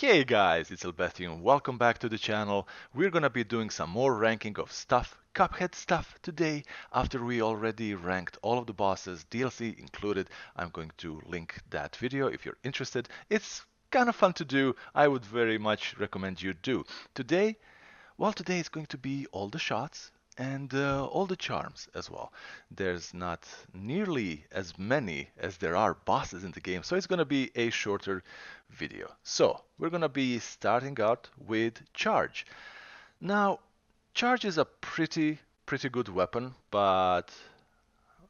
Hey guys, it's Beppi and welcome back to the channel. We're gonna be doing some more ranking of stuff, Cuphead stuff today. After we already ranked all of the bosses, DLC included, I'm going to link that video if you're interested. It's kind of fun to do. I would very much recommend you do. Today, today is going to be all the shots and all the charms as well. There's not nearly as many as there are bosses in the game, so it's going to be a shorter video. So, we're going to be starting out with Charge. Now, Charge is a pretty good weapon, but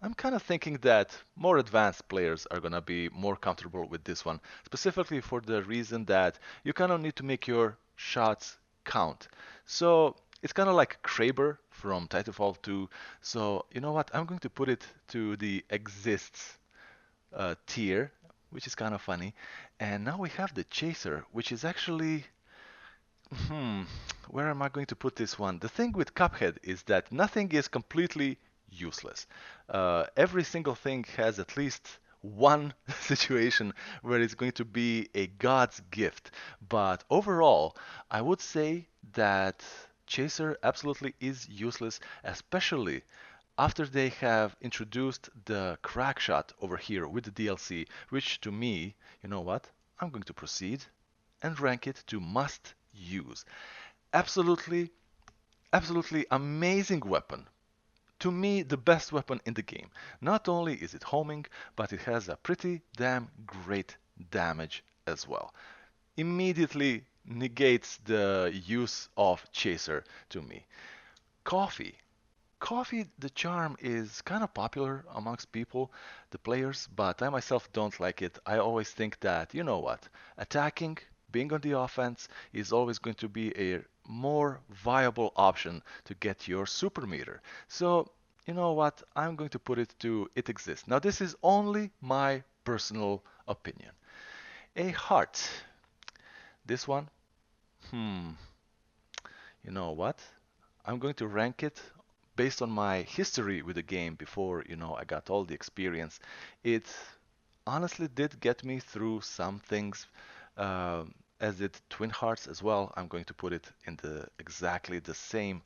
I'm kind of thinking that more advanced players are going to be more comfortable with this one, specifically for the reason that you kind of need to make your shots count. So it's kind of like Kraber from Titanfall 2. So you know what? I'm going to put it to the exists tier, which is kind of funny. And now we have the Chaser, which is actually Hmm, where am I going to put this one? The thing with Cuphead is that nothing is completely useless. Every single thing has at least one situation where it's going to be a God's gift. But overall, I would say that Chaser absolutely is useless, especially after they have introduced the crack shot over here with the DLC, which to me, you know what? I'm going to proceed and rank it to must use. Absolutely, absolutely amazing weapon. To me, the best weapon in the game. Not only is it homing, but it has a pretty damn great damage as well. Immediately negates the use of Chaser to me. Coffee. Coffee, the charm is kind of popular amongst people, the players, but I myself don't like it. I always think that, you know what, attacking, being on the offense is always going to be a more viable option to get your super meter. So, you know what, I'm going to put it to it exists. Now, this is only my personal opinion. A heart. This one, hmm, you know what? I'm going to rank it based on my history with the game before, I got all the experience. It honestly did get me through some things, as did Twin Hearts as well. I'm going to put it in the exactly the same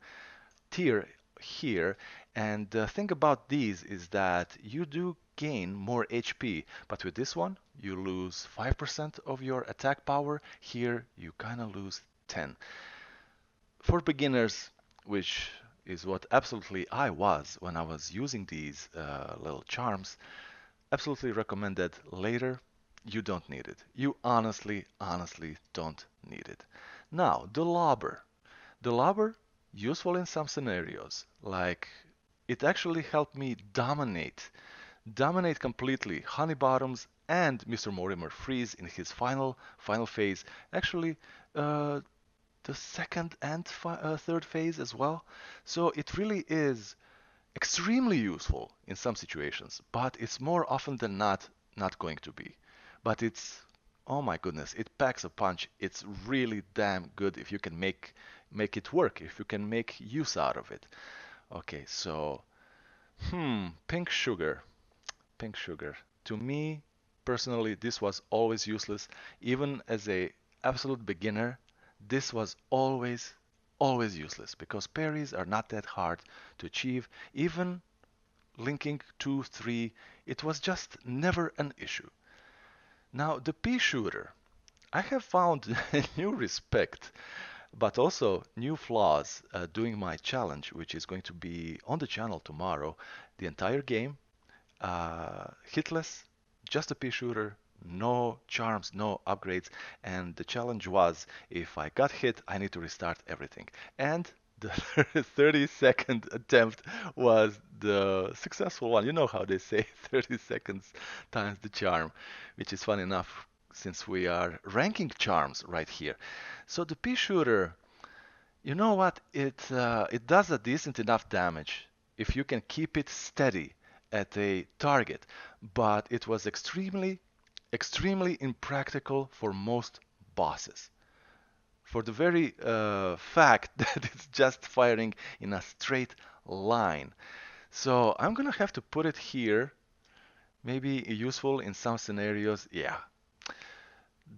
tier here. And the thing about these is that you do gain more HP, but with this one, you lose 5% of your attack power. Here, you kind of lose 10. For beginners, which is what absolutely I was when I was using these little charms, absolutely recommended. Later, you don't need it. You honestly don't need it. Now, the lobber. The lobber, useful in some scenarios, like it actually helped me dominate completely Honey Bottoms and Mr. Mortimer Freeze in his final phase. Actually, uh, the second and third phase as well. So it really is extremely useful in some situations, but it's more often than not going to be. But it's, oh my goodness, it packs a punch. It's really damn good if you can make it work, if you can make use out of it. Okay, so pink sugar. Pink sugar. To me, personally, this was always useless. Even as a absolute beginner, this was always useless because parries are not that hard to achieve. Even linking 2, 3, it was just never an issue. Now, the pea shooter. I have found a new respect, but also new flaws doing my challenge, which is going to be on the channel tomorrow. The entire game hitless, just a pea shooter, no charms, no upgrades, and the challenge was if I got hit, I need to restart everything. And the 30-second attempt was the successful one. You know how they say 30 seconds times the charm, which is fun enough since we are ranking charms right here. So the pea shooter, you know what? It does a decent enough damage if you can keep it steady at a target, but it was extremely impractical for most bosses. For the very fact that it's just firing in a straight line. So I'm gonna have to put it here. Maybe useful in some scenarios. Yeah,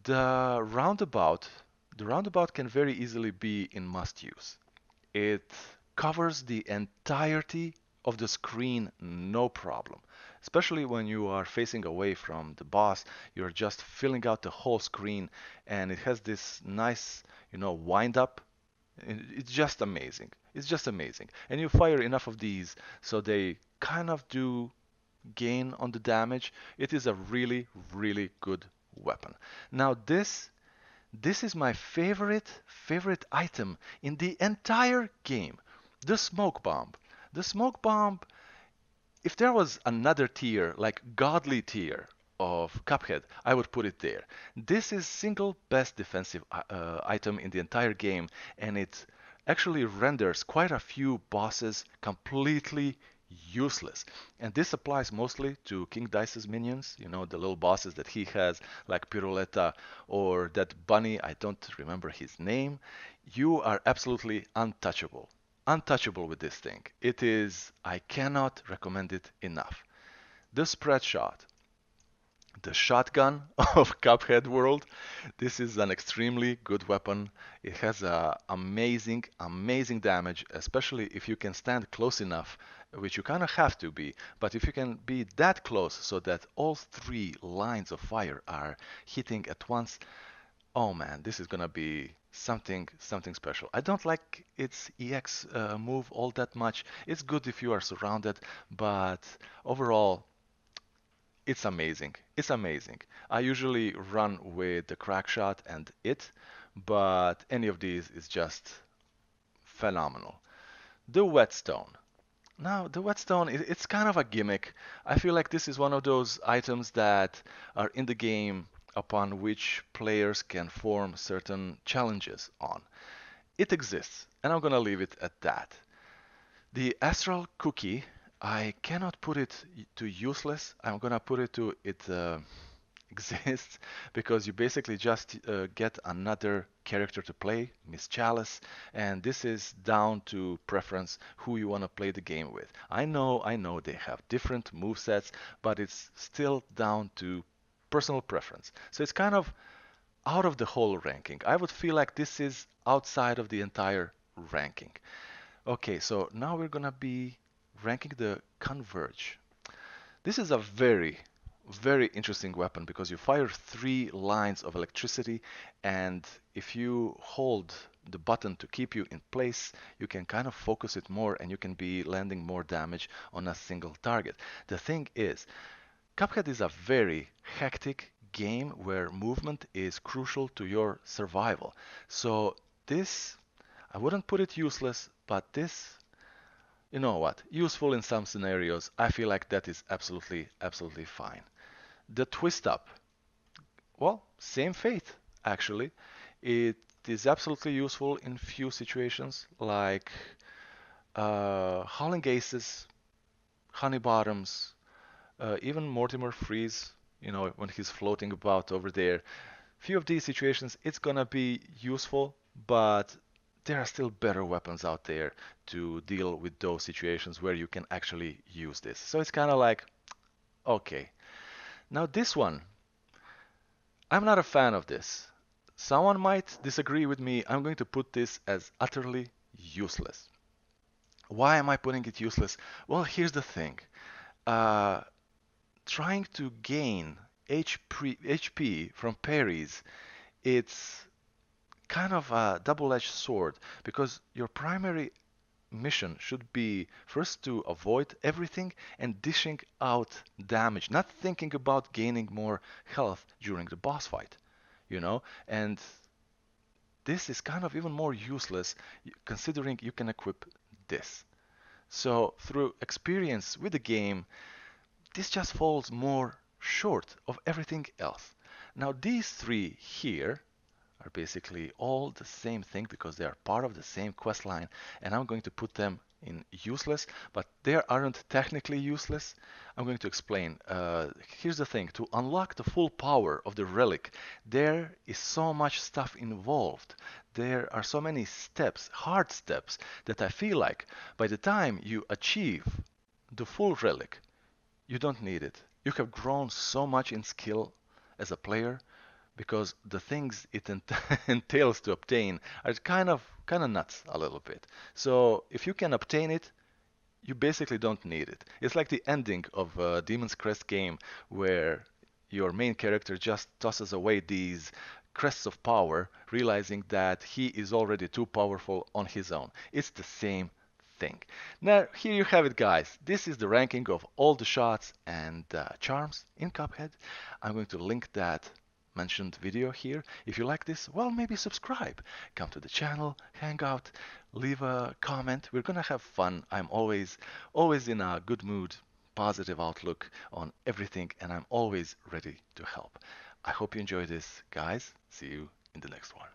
The roundabout, the roundabout can very easily be in must use. It covers the entirety of the screen, no problem. Especially when you are facing away from the boss, you're just filling out the whole screen, and it has this nice, wind up. It's just amazing. It's just amazing. And you fire enough of these so they kind of do gain on the damage. It is a really, really good weapon. Now this is my favorite item in the entire game. The smoke bomb. The smoke bomb, if there was another tier, like godly tier of Cuphead, I would put it there. This is single best defensive item in the entire game, and it actually renders quite a few bosses completely useless. And this applies mostly to King Dice's minions, the little bosses that he has, like Piruleta or that bunny, I don't remember his name. You are absolutely untouchable. Untouchable with this thing. It is, I cannot recommend it enough. The spread shot, the shotgun of Cuphead world. This is an extremely good weapon. It has a amazing damage, especially if you can stand close enough, which you kind of have to be. But if you can be that close so that all three lines of fire are hitting at once, oh man, this is gonna be something special. I don't like its EX move all that much. It's good if you are surrounded, but overall, it's amazing. It's amazing. I usually run with the crack shot and it, but any of these is just phenomenal. The whetstone. Now, the whetstone, it's kind of a gimmick. I feel like this is one of those items that are in the game upon which players can form certain challenges on. It exists, and I'm gonna leave it at that. The astral cookie, I cannot put it to useless. I'm gonna put it to it exists because you basically just get another character to play, Miss Chalice, and this is down to preference who you want to play the game with. I know they have different move sets, but it's still down to personal preference. So it's kind of out of the whole ranking. I would feel like this is outside of the entire ranking. Okay, so now we're gonna be ranking the Converge. This is a very interesting weapon because you fire three lines of electricity, and if you hold the button to keep you in place, you can kind of focus it more and you can be landing more damage on a single target. The thing is, Cuphead is a very hectic game where movement is crucial to your survival. So this, I wouldn't put it useless, but this, you know what, useful in some scenarios. I feel like that is absolutely fine. The twist up, well, same fate actually. It is absolutely useful in few situations like Howling Aces, Honey Bottoms, even Mortimer Freeze, when he's floating about over there. Few of these situations, it's gonna be useful, but there are still better weapons out there to deal with those situations where you can actually use this. So it's kind of like, okay. Now this one, I'm not a fan of this. Someone might disagree with me. I'm going to put this as utterly useless. Why am I putting it useless? Well, here's the thing. Uh, Trying to gain HP from parries, it's kind of a double-edged sword because your primary mission should be first to avoid everything and dishing out damage, not thinking about gaining more health during the boss fight, you know? And this is kind of even more useless considering you can equip this. So through experience with the game, this just falls more short of everything else. Now these three here are basically all the same thing because they are part of the same quest line, and I'm going to put them in useless, but they aren't technically useless. I'm going to explain. Here's the thing. To unlock the full power of the relic, there is so much stuff involved. There are so many steps, hard steps, that I feel like by the time you achieve the full relic, you don't need it. You have grown so much in skill as a player because the things it entails to obtain are kind of nuts a little bit. So if you can obtain it, you basically don't need it. It's like the ending of Demon's Crest game where your main character just tosses away these crests of power, realizing that he is already too powerful on his own. It's the same thing. Now, here you have it, guys. This is the ranking of all the shots and charms in Cuphead. I'm going to link that mentioned video here. If you like this, well, maybe subscribe. Come to the channel, hang out, leave a comment. We're gonna have fun. I'm always in a good mood, positive outlook on everything, and I'm always ready to help. I hope you enjoy this, guys. See you in the next one.